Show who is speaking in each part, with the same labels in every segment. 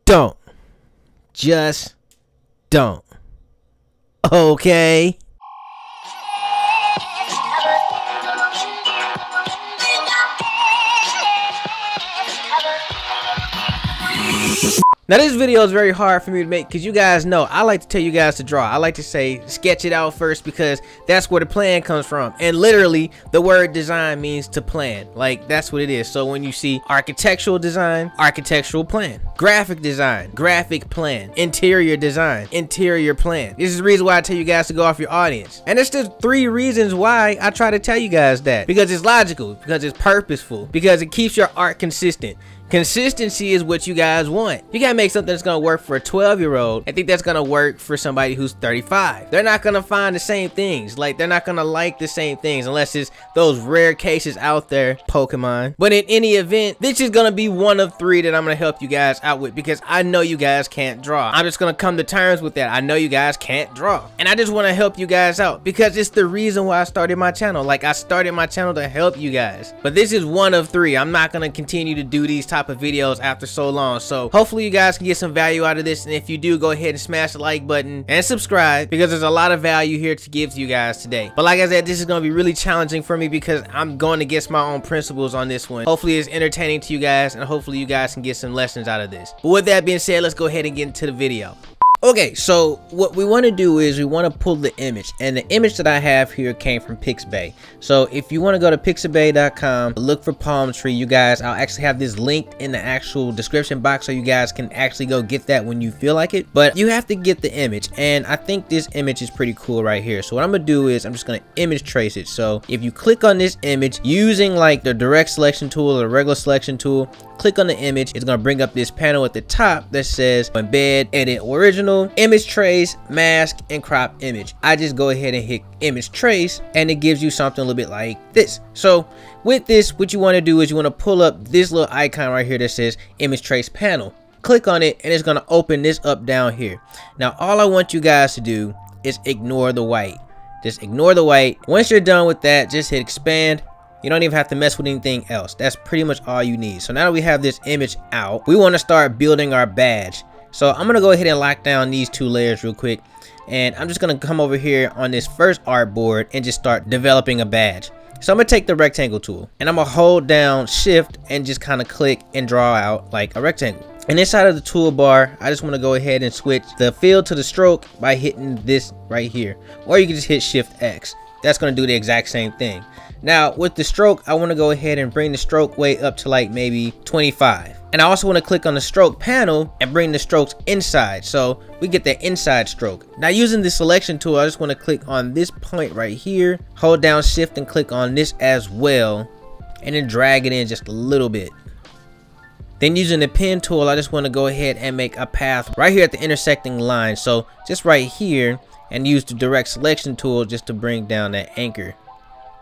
Speaker 1: Don't. Just don't. Okay? Now this video is very hard for me to make because you guys know I like to tell you guys to draw. I like to say sketch it out first because that's where the plan comes from. And literally the word design means to plan. Like that's what it is. So when you see architectural design, architectural plan. Graphic design, graphic plan. Interior design, interior plan. This is the reason why I tell you guys to go off your audience. And it's just 3 reasons why I try to tell you guys that. Because it's logical, because it's purposeful, because it keeps your art consistent. Consistency is what you guys want. You gotta make something that's gonna work for a 12-year-old. I think that's gonna work for somebody who's 35. They're not gonna find the same things. Like, they're not gonna like the same things unless it's those rare cases out there, Pokemon. But in any event, this is gonna be one of 3 that I'm gonna help you guys out with because I know you guys can't draw. I'm just gonna come to terms with that. I know you guys can't draw. And I just wanna help you guys out because it's the reason why I started my channel. Like, I started my channel to help you guys. But this is one of 3. I'm not gonna continue to do these type of videos after so long, so hopefully you guys can get some value out of this. And if you do, go ahead and smash the like button and subscribe because there's a lot of value here to give to you guys today. But like I said, this is going to be really challenging for me because I'm going against my own principles on this one. Hopefully it's entertaining to you guys and hopefully you guys can get some lessons out of this. But with that being said, let's go ahead and get into the video. Okay, so what we want to do is we want to pull the image, and the image that I have here came from Pixabay. So if you want to go to pixabay.com, look for palm tree, you guys, I'll actually have this linked in the actual description box so you guys can actually go get that when you feel like it. But you have to get the image, and I think this image is pretty cool right here. So what I'm gonna do is I'm just gonna image trace it. So if you click on this image using like the direct selection tool or the regular selection tool, click on the image, it's gonna bring up this panel at the top that says embed, edit original, image trace, mask, and crop image. I just go ahead and hit image trace and it gives you something a little bit like this. So with this, what you want to do is you want to pull up this little icon right here that says image trace panel. Click on it and it's going to open this up down here. Now all I want you guys to do is ignore the white. Just ignore the white. Once you're done with that, just hit expand. You don't even have to mess with anything else. That's pretty much all you need. So now that we have this image out, we want to start building our badge. So I'm gonna go ahead and lock down these 2 layers real quick, and I'm just gonna come over here on this first artboard and just start developing a badge. So I'm gonna take the rectangle tool and I'm gonna hold down shift and just kind of click and draw out like a rectangle. And inside of the toolbar, I just want to go ahead and switch the fill to the stroke by hitting this right here, or you can just hit shift X. That's going to do the exact same thing. Now with the stroke, I want to go ahead and bring the stroke weight up to like maybe 25. And I also want to click on the stroke panel and bring the strokes inside, so we get that inside stroke. Now using the selection tool, I just want to click on this point right here, hold down shift and click on this as well, and then drag it in just a little bit. Then using the pen tool, I just want to go ahead and make a path right here at the intersecting line. So just right here, and use the direct selection tool just to bring down that anchor.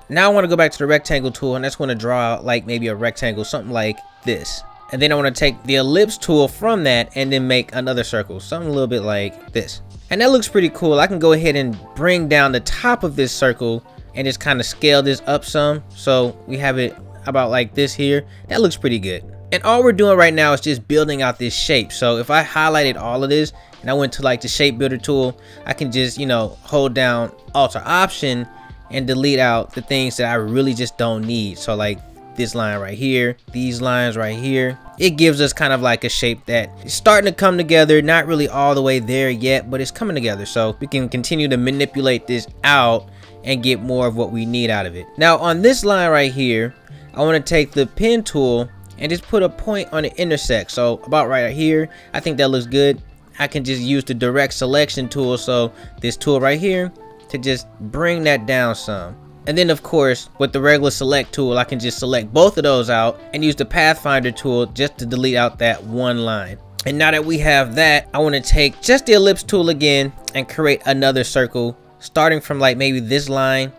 Speaker 1: Now I want to go back to the rectangle tool and I just want to draw out like maybe a rectangle, something like this. And then I want to take the ellipse tool from that and then make another circle, something a little bit like this. And that looks pretty cool. I can go ahead and bring down the top of this circle and just kind of scale this up some. So we have it about like this here. That looks pretty good. And all we're doing right now is just building out this shape. So if I highlighted all of this and I went to like the shape builder tool, I can just, you know, hold down Alt or Option and delete out the things that I really just don't need. So like this line right here, these lines right here, it gives us kind of like a shape that is starting to come together. Not really all the way there yet, but it's coming together. So we can continue to manipulate this out and get more of what we need out of it. Now on this line right here, I want to take the pen tool and just put a point on the intersect. So about right here, I think that looks good. I can just use the direct selection tool, so this tool right here, to just bring that down some. And then of course with the regular select tool, I can just select both of those out and use the pathfinder tool just to delete out that one line. And now that we have that, I want to take just the ellipse tool again and create another circle, starting from like maybe this line,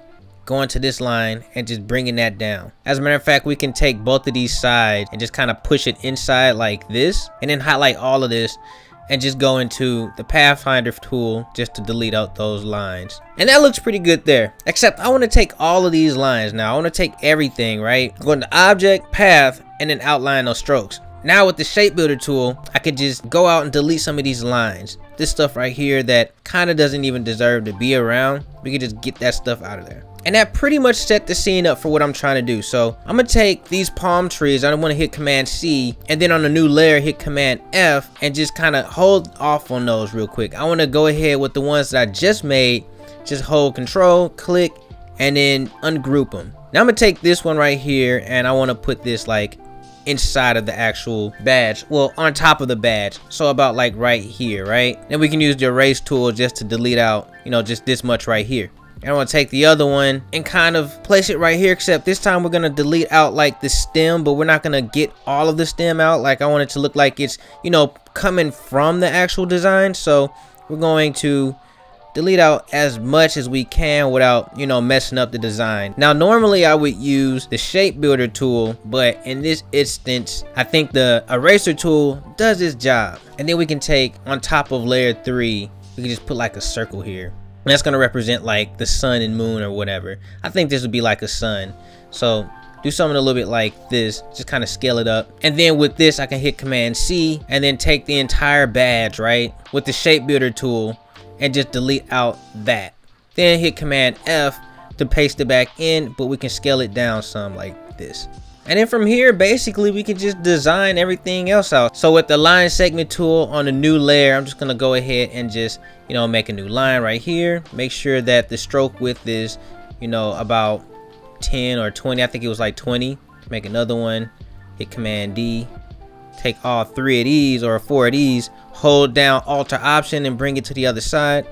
Speaker 1: going to this line and just bringing that down. As a matter of fact, we can take both of these sides and just kind of push it inside like this, and then highlight all of this and just go into the pathfinder tool just to delete out those lines. And that looks pretty good there, except I want to take all of these lines now. I want to take everything, right? Go into object, path, and then outline those strokes. Now with the shape builder tool, I could just go out and delete some of these lines. This stuff right here that kind of doesn't even deserve to be around. We can just get that stuff out of there. And that pretty much set the scene up for what I'm trying to do. So I'm gonna take these palm trees. I want to hit Command C, and then on the new layer hit Command F, and just kind of hold off on those real quick. I want to go ahead with the ones that I just made, just hold Control, click, and then ungroup them. Now I'm gonna take this one right here, and I want to put this like inside of the actual badge, well, on top of the badge, so about like right here, right? Then we can use the erase tool just to delete out, you know, just this much right here. And I want to take the other one and kind of place it right here, except this time we're going to delete out like the stem, but we're not going to get all of the stem out. Like I want it to look like it's, you know, coming from the actual design. So we're going to delete out as much as we can without, you know, messing up the design. Now normally I would use the shape builder tool, but in this instance I think the eraser tool does its job. And then we can take on top of layer 3, we can just put like a circle here. And that's gonna represent like the sun and moon or whatever. I think this would be like a sun. So do something a little bit like this, just kind of scale it up. And then with this I can hit Command C and then take the entire badge, right, with the shape builder tool, and just delete out that. Then hit Command F to paste it back in, but we can scale it down some like this. And then from here, basically we can just design everything else out. So with the line segment tool on the new layer, I'm just gonna go ahead and just, you know, make a new line right here. Make sure that the stroke width is, you know, about 10 or 20. I think it was like 20. Make another one, hit Command D, take all 3 of these or 4 of these, hold down Alt or Option and bring it to the other side.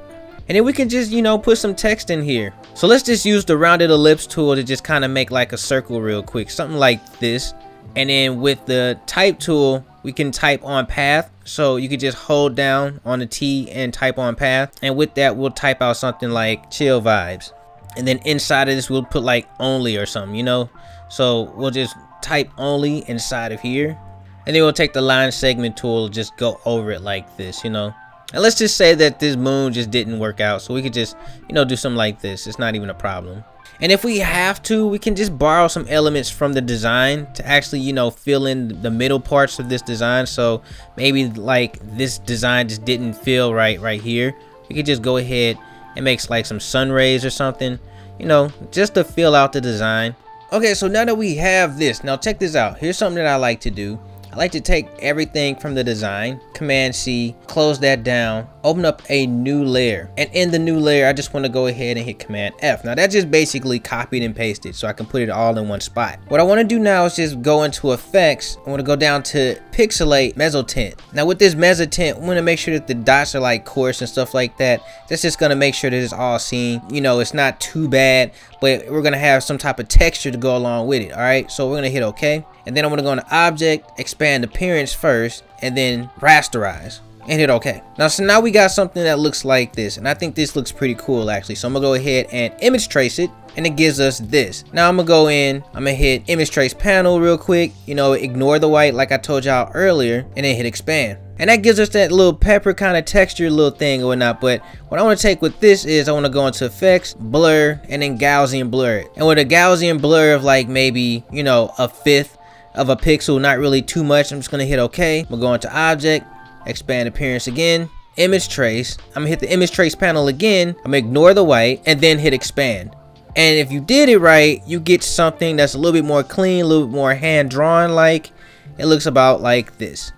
Speaker 1: And then we can just, you know, put some text in here. So let's just use the rounded ellipse tool to just kind of make like a circle real quick, something like this. And then with the type tool, we can type on path. So you can just hold down on the T and type on path. And with that, we'll type out something like chill vibes. And then inside of this, we'll put like only or something, you know. So we'll just type only inside of here. And then we'll take the line segment tool, just go over it like this, you know. And let's just say that this moon just didn't work out, so we could just, you know, do something like this. It's not even a problem. And if we have to, we can just borrow some elements from the design to actually, you know, fill in the middle parts of this design. So maybe like this design just didn't feel right here. We could just go ahead and make like some sun rays or something, you know, just to fill out the design. Okay, so now that we have this, now check this out. Here's something that I like to do. I like to take everything from the design, Command C, close that down, open up a new layer. And in the new layer, I just want to go ahead and hit Command F. Now that just basically copied and pasted so I can put it all in one spot. What I want to do now is just go into effects. I want to go down to pixelate mezzotint. Now with this mezzotint, I want to make sure that the dots are like coarse and stuff like that. That's just going to make sure that it's all seen. You know, it's not too bad, but we're going to have some type of texture to go along with it. All right, so we're going to hit OK. And then I'm going to go into Object, Expand Appearance first, and then Rasterize, and hit OK. Now we got something that looks like this, and I think this looks pretty cool actually. So I'm going to go ahead and image trace it, and it gives us this. Now I'm going to go in, I'm going to hit Image Trace Panel real quick, you know, ignore the white like I told y'all earlier, and then hit Expand. And that gives us that little pepper kind of texture little thing or whatnot. But what I want to take with this is I want to go into Effects, Blur, and then Gaussian Blur it. And with a Gaussian blur of like maybe, you know, 1/5 of a pixel, not really too much, I'm just going to hit OK. We'll go into Object, Expand Appearance again, Image Trace. I'm going to hit the Image Trace panel again. I'm going to ignore the white and then hit Expand. And if you did it right, you get something that's a little bit more clean, a little bit more hand-drawn like. It looks about like this.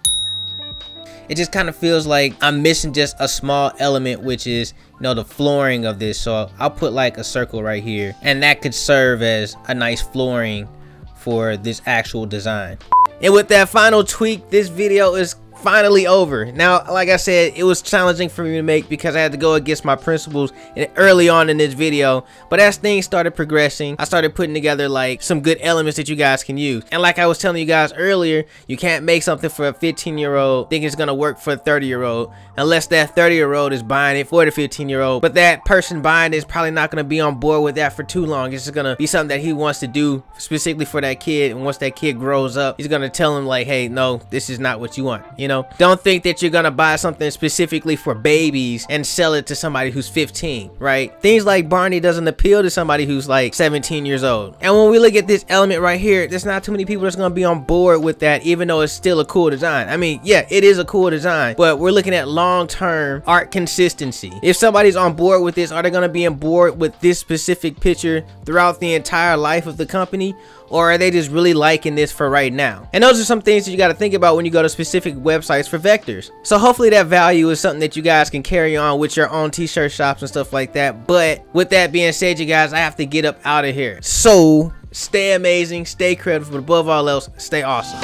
Speaker 1: It just kind of feels like I'm missing just a small element, which is, you know, the flooring of this. So I'll put like a circle right here, and that could serve as a nice flooring for this actual design. And with that final tweak, this video is finally over. Now, like I said, it was challenging for me to make because I had to go against my principles early on in this video, but as things started progressing, I started putting together like some good elements that you guys can use. And like I was telling you guys earlier, you can't make something for a 15-year-old think it's gonna work for a 30-year-old unless that 30-year-old is buying it for the 15-year-old. But that person buying it is probably not gonna be on board with that for too long. It's just gonna be something that he wants to do specifically for that kid, and once that kid grows up, he's gonna tell him like, hey, no, this is not what you want, you you know? Don't think that you're gonna buy something specifically for babies and sell it to somebody who's 15, right? Things like Barney doesn't appeal to somebody who's like 17 years old. And when we look at this element right here, there's not too many people that's gonna be on board with that, even though it's still a cool design. I mean, yeah, it is a cool design, but we're looking at long-term art consistency. If somebody's on board with this, are they gonna be on board with this specific picture throughout the entire life of the company? Or are they just really liking this for right now? And those are some things that you got to think about when you go to specific websites for vectors. So hopefully that value is something that you guys can carry on with your own t-shirt shops and stuff like that. But with that being said, you guys, I have to get up out of here. So stay amazing, stay creative, but above all else, stay awesome.